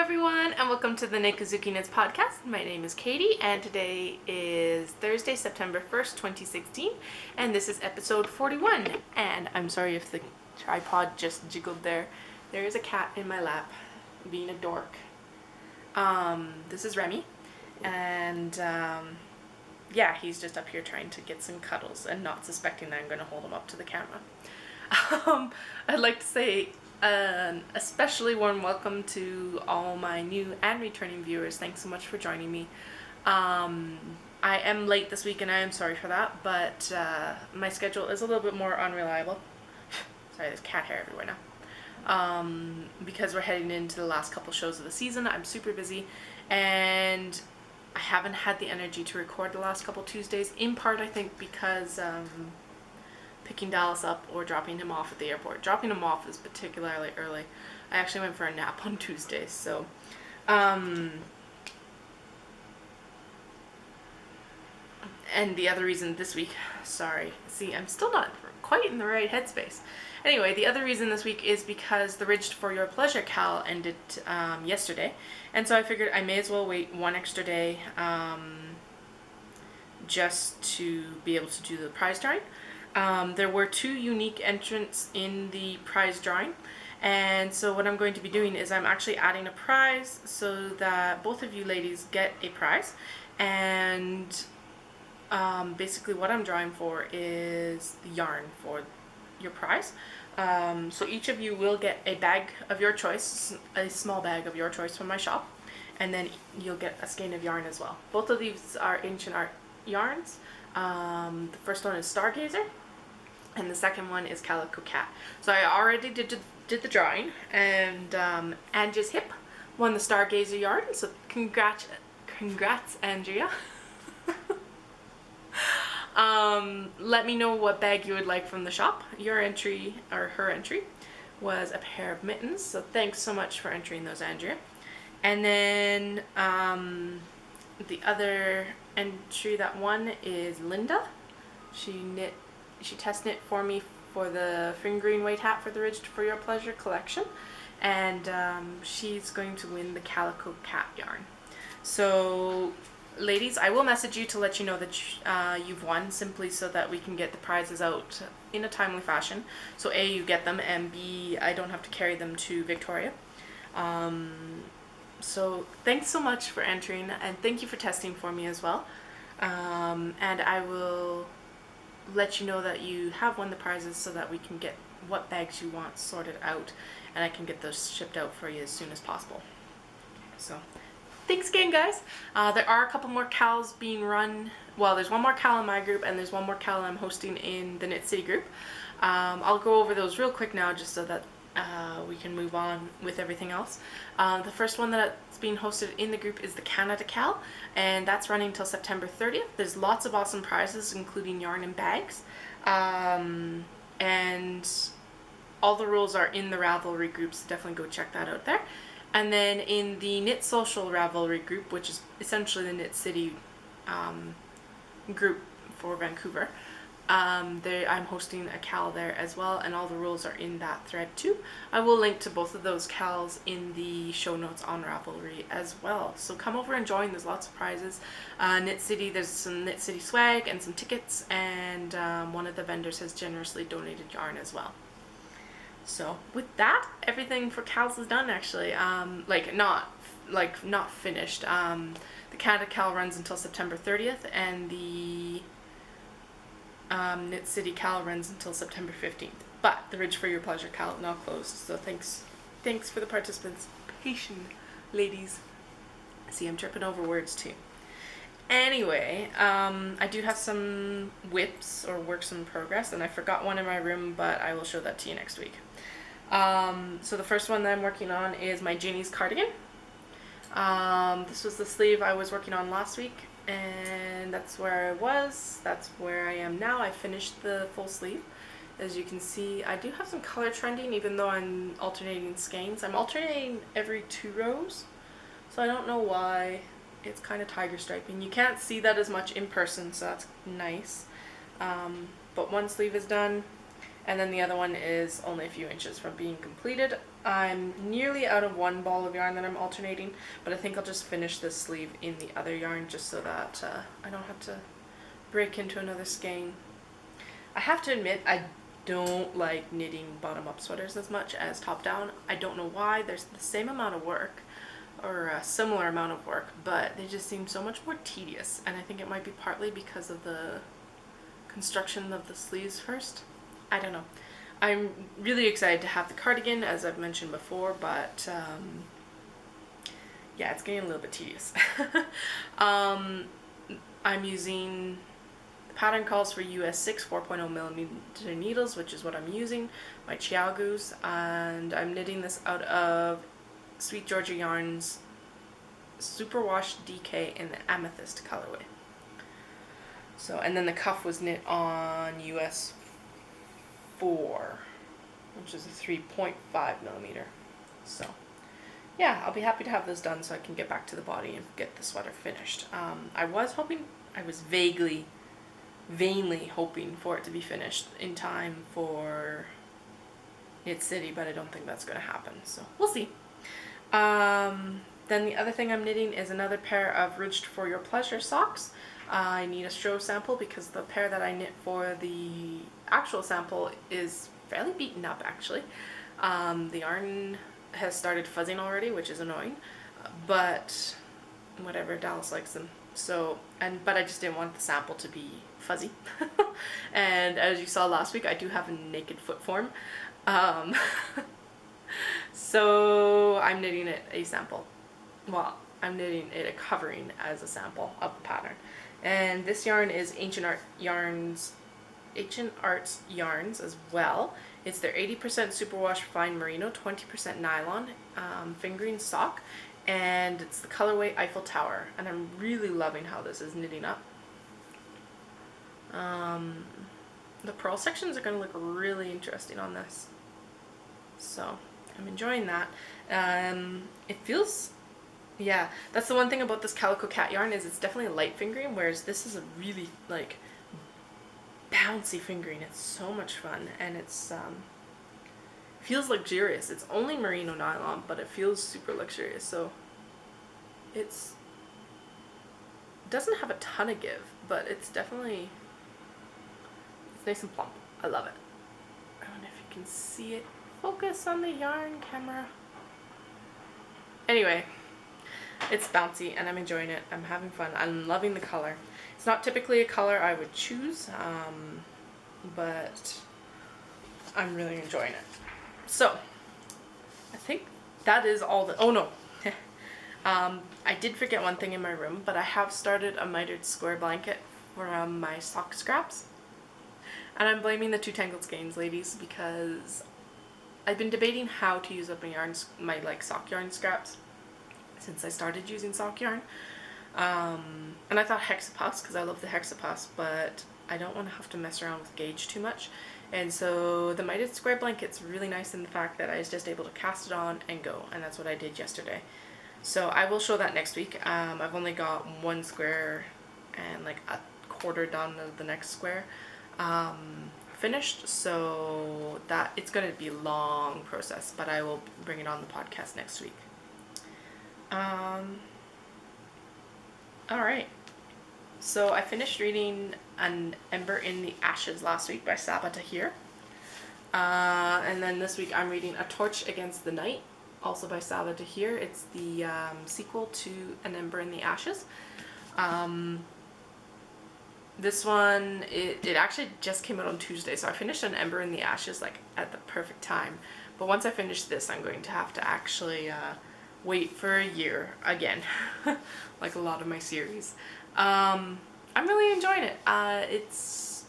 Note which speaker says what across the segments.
Speaker 1: everyone, and welcome to the Nikazuki Knits podcast. My name is Katie, and today is Thursday, September 1st, 2016, and this is episode 41. And I'm sorry if the tripod just jiggled there. There is a cat in my lap being a dork. This is Remy, and yeah, he's just up here trying to get some cuddles and not suspecting that I'm going to hold him up to the camera. I'd like to say an especially warm welcome to all my new and returning viewers. Thanks so much for joining me. I am late this week and I am sorry for that, but my schedule is a little bit more unreliable. Sorry, there's cat hair everywhere now. Because we're heading into the last couple shows of the season. I'm super busy and I haven't had the energy to record the last couple Tuesdays, in part I think because picking Dallas up or dropping him off at the airport. Dropping him off is particularly early. I actually went for a nap on Tuesdays, so and the other reason this week, sorry, see, I'm still not quite in the right headspace. Anyway, the other reason this week is because the Ridged for Your Pleasure Cal ended yesterday, and so I figured I may as well wait one extra day just to be able to do the prize drawing. There were 2 unique entrants in the prize drawing, and so what I'm going to be doing is I'm actually adding a prize so that both of you ladies get a prize, and basically what I'm drawing for is the yarn for your prize. So each of you will get a bag of your choice, a small bag of your choice from my shop, and then you'll get a skein of yarn as well. Both of these are ancient art yarns. The first one is Stargazer, and the second one is Calico Cat. So I already did the drawing, and Angie's Hip won the Stargazer yarn, so congrats Andrea. Let me know what bag you would like from the shop. Your entry, or her entry, was a pair of mittens, so thanks so much for entering those, Andrea. And then the other entry that won is Linda. She test knit for me for the fingering weight hat for the Ridged for Your Pleasure collection, and she's going to win the Calico Cat yarn. So ladies, I will message you to let you know that you've won, simply so that we can get the prizes out in a timely fashion. So A, you get them, and B, I don't have to carry them to Victoria. So thanks so much for entering, and thank you for testing for me as well. And I will let you know that you have won the prizes so that we can get what bags you want sorted out, and I can get those shipped out for you as soon as possible. So thanks again, guys. There are a couple more cals being run. Well, there's one more cal in my group, and there's one more cal I'm hosting in the Knit City group. I'll go over those real quick now, just so that we can move on with everything else. The first one that's being hosted in the group is the Canada Cal, and that's running until September 30th. There's lots of awesome prizes, including yarn and bags. And all the rules are in the Ravelry group, so definitely go check that out there. And then in the Knit Social Ravelry group, which is essentially the Knit City group for Vancouver, I'm hosting a cal there as well, and all the rules are in that thread too. I will link to both of those cals in the show notes on Ravelry as well. So come over and join. There's lots of prizes. Knit City, there's some Knit City swag and some tickets, and one of the vendors has generously donated yarn as well. So with that, everything for cals is done, actually. Not finished. The Canada Cal runs until September 30th, and the Knit City Cal runs until September 15th. But the Ridge for Your Pleasure Cal now closed, so thanks for the participation, ladies. See, I'm tripping over words too. Anyway, I do have some whips or works in progress, and I forgot one in my room, but I will show that to you next week. So the first one that I'm working on is my Genies cardigan. This was the sleeve I was working on last week, and that's where I was. That's where I am now. I finished the full sleeve. As you can see, I do have some color trending, even though I'm alternating skeins. I'm alternating every 2 rows, so I don't know why. It's kind of tiger striping. You can't see that as much in person, so that's nice. But one sleeve is done, and then the other one is only a few inches from being completed. I'm nearly out of one ball of yarn that I'm alternating, but I think I'll just finish this sleeve in the other yarn just so that I don't have to break into another skein. I have to admit, I don't like knitting bottom-up sweaters as much as top-down. I don't know why. There's the same amount of work, or a similar amount of work, but they just seem so much more tedious, and I think it might be partly because of the construction of the sleeves first. I don't know. I'm really excited to have the cardigan, as I've mentioned before, but yeah, it's getting a little bit tedious. I'm using, the pattern calls for US 6 4.0 millimeter needles, which is what I'm using, my Chiaogus, and I'm knitting this out of Sweet Georgia Yarns Superwash DK in the Amethyst colorway. So, and then the cuff was knit on US 4, which is a 3.5 millimeter. So yeah, I'll be happy to have this done so I can get back to the body and get the sweater finished. I was vainly hoping for it to be finished in time for Knit City, but I don't think that's going to happen, so we'll see. Then the other thing I'm knitting is another pair of Ruched for Your Pleasure socks. I need a straw sample because the pair that I knit for the actual sample is fairly beaten up, actually. The yarn has started fuzzing already, which is annoying, but whatever, Dallas likes them. So, but I just didn't want the sample to be fuzzy. And as you saw last week, I do have a naked foot form. So I'm knitting it a sample. Well, I'm knitting it a covering as a sample of the pattern. And this yarn is Ancient Arts Yarns as well. It's their 80% superwash fine merino, 20% nylon fingering sock, and it's the colorway Eiffel Tower. And I'm really loving how this is knitting up. The purl sections are going to look really interesting on this. So I'm enjoying that. It feels, yeah, that's the one thing about this Calico Cat yarn, is it's definitely a light fingering, whereas this is a really like bouncy fingering. It's so much fun, and it's feels luxurious. It's only merino nylon, but it feels super luxurious. So it doesn't have a ton of give, but it's definitely, it's nice and plump. I love it. I don't know if you can see it. Focus on the yarn camera. Anyway, it's bouncy and I'm enjoying it. I'm having fun. I'm loving the color. It's not typically a color I would choose, but I'm really enjoying it. So I think that is all the, oh no. I did forget one thing in my room, but I have started a mitered square blanket from my sock scraps. And I'm blaming the two tangled skeins, ladies, because I've been debating how to use up my like sock yarn scraps since I started using sock yarn. And I thought hexapass, because I love the hexapass, but I don't want to have to mess around with gauge too much. And so the mitered square blanket's really nice in the fact that I was just able to cast it on and go, and that's what I did yesterday. So I will show that next week. I've only got one square and like a quarter done of the next square finished, so that it's going to be a long process, but I will bring it on the podcast next week. Alright, so I finished reading An Ember in the Ashes last week by Saba Tahir, and then this week I'm reading A Torch Against the Night, also by Saba Tahir. It's the sequel to An Ember in the Ashes. This one, it actually just came out on Tuesday, so I finished An Ember in the Ashes like at the perfect time. But once I finish this, I'm going to have to actually wait for a year again, like a lot of my series. I'm really enjoying it. It's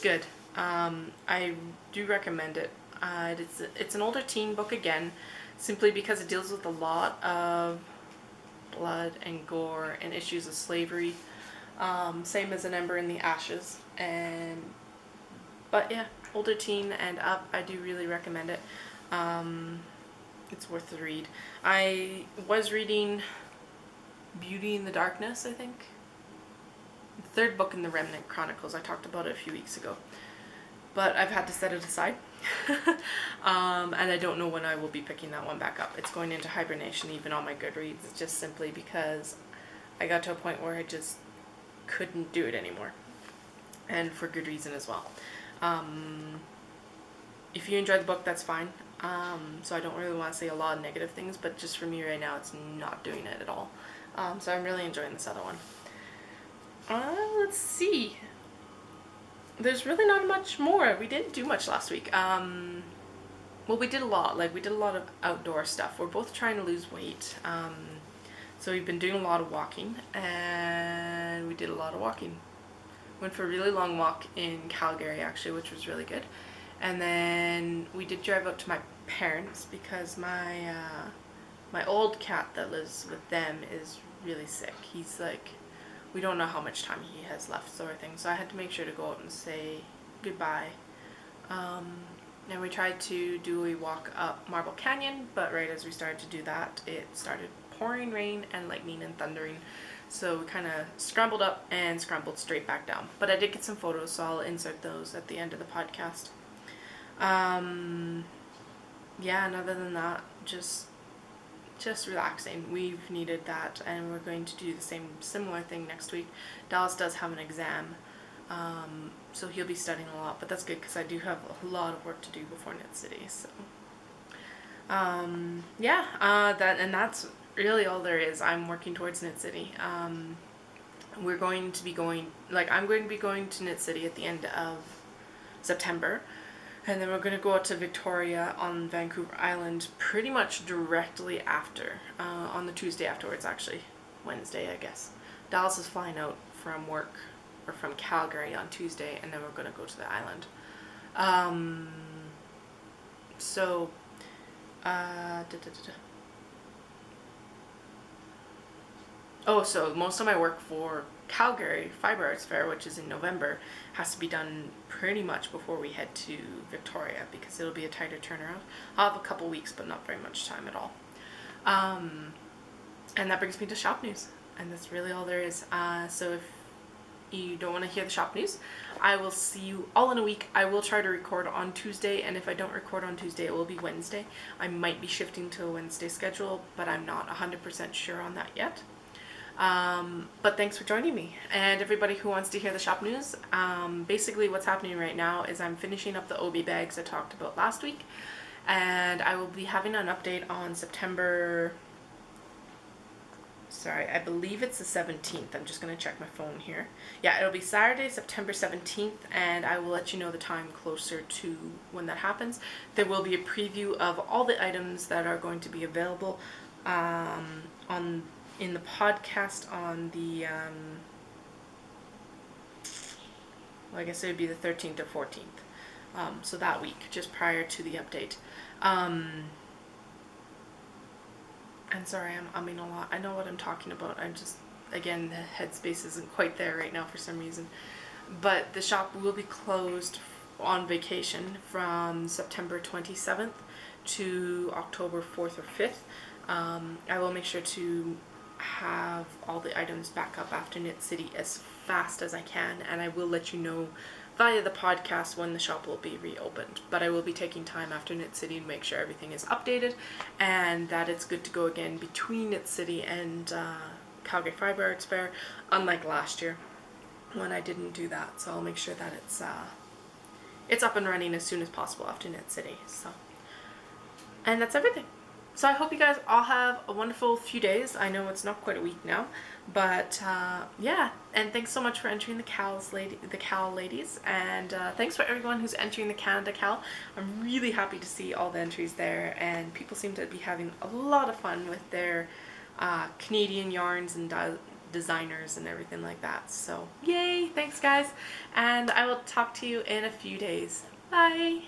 Speaker 1: good. I do recommend it. It's an older teen book again, simply because it deals with a lot of blood and gore and issues of slavery. Same as An Ember in the Ashes, but yeah, older teen and up, I do really recommend it. It's worth the read. I was reading Beauty in the Darkness, I think. The third book in the Remnant Chronicles. I talked about it a few weeks ago. but I've had to set it aside. And I don't know when I will be picking that one back up. It's going into hibernation even on my Goodreads, just simply because I got to a point where I just couldn't do it anymore, and for good reason as well. If you enjoy the book, that's fine. So I don't really want to say a lot of negative things, but just for me right now, it's not doing it at all. So I'm really enjoying this other one. Let's see. There's really not much more. We didn't do much last week. Well, we did a lot. Like, we did a lot of outdoor stuff. We're both trying to lose weight. So we've been doing a lot of walking, and we did a lot of walking. Went for a really long walk in Calgary, actually, which was really good. And then we did drive out to my parents because my old cat that lives with them is really sick. He's like, we don't know how much time he has left, sort of thing. So I had to make sure to go out and say goodbye. And we tried to do a walk up Marble Canyon, but right as we started to do that, it started pouring rain and lightning and thundering. So we kind of scrambled up and scrambled straight back down. But I did get some photos, so I'll insert those at the end of the podcast. Yeah, and other than that, just relaxing. We've needed that, and we're going to do the similar thing next week. Dallas does have an exam, so he'll be studying a lot, but that's good because I do have a lot of work to do before Knit City. So that's really all there is. I'm working towards Knit City. We're going to be going, I'm going to be going to Knit City at the end of September. And then we're going to go out to Victoria on Vancouver Island pretty much directly after, on the Tuesday afterwards, actually. Wednesday, I guess. Dallas is flying out from work, or from Calgary on Tuesday, and then we're going to go to the island. So most of my work for Calgary Fiber Arts Fair, which is in November, has to be done pretty much before we head to Victoria because it'll be a tighter turnaround. I'll have a couple weeks, but not very much time at all. And that brings me to shop news, and that's really all there is. So if you don't want to hear the shop news, I will see you all in a week. I will try to record on Tuesday, and if I don't record on Tuesday, it will be Wednesday. I might be shifting to a Wednesday schedule, but I'm not 100% sure on that yet. But thanks for joining me, and everybody who wants to hear the shop news. Basically what's happening right now is I'm finishing up the OB bags I talked about last week, and I will be having an update on I believe it's the 17th. I'm just going to check my phone here. Yeah, it'll be Saturday, September 17th, and I will let you know the time closer to when that happens. There will be a preview of all the items that are going to be available in the podcast on the, I guess it would be the 13th or 14th. So that week, just prior to the update. And sorry, I'm umming a lot. I know what I'm talking about. I'm just, again, the headspace isn't quite there right now for some reason. But the shop will be closed on vacation from September 27th to October 4th or 5th. I will make sure to have all the items back up after Knit City as fast as I can, and I will let you know via the podcast when the shop will be reopened. But I will be taking time after Knit City to make sure everything is updated and that it's good to go again between Knit City and Calgary Fiber Arts Fair, unlike last year when I didn't do that. So I'll make sure that it's up and running as soon as possible after Knit City. So, and that's everything. So I hope you guys all have a wonderful few days. I know it's not quite a week now, but yeah. And thanks so much for entering the Cal ladies, and thanks for everyone who's entering the Canada Cal. I'm really happy to see all the entries there, and people seem to be having a lot of fun with their Canadian yarns and designers and everything like that. So yay! Thanks guys, and I will talk to you in a few days. Bye!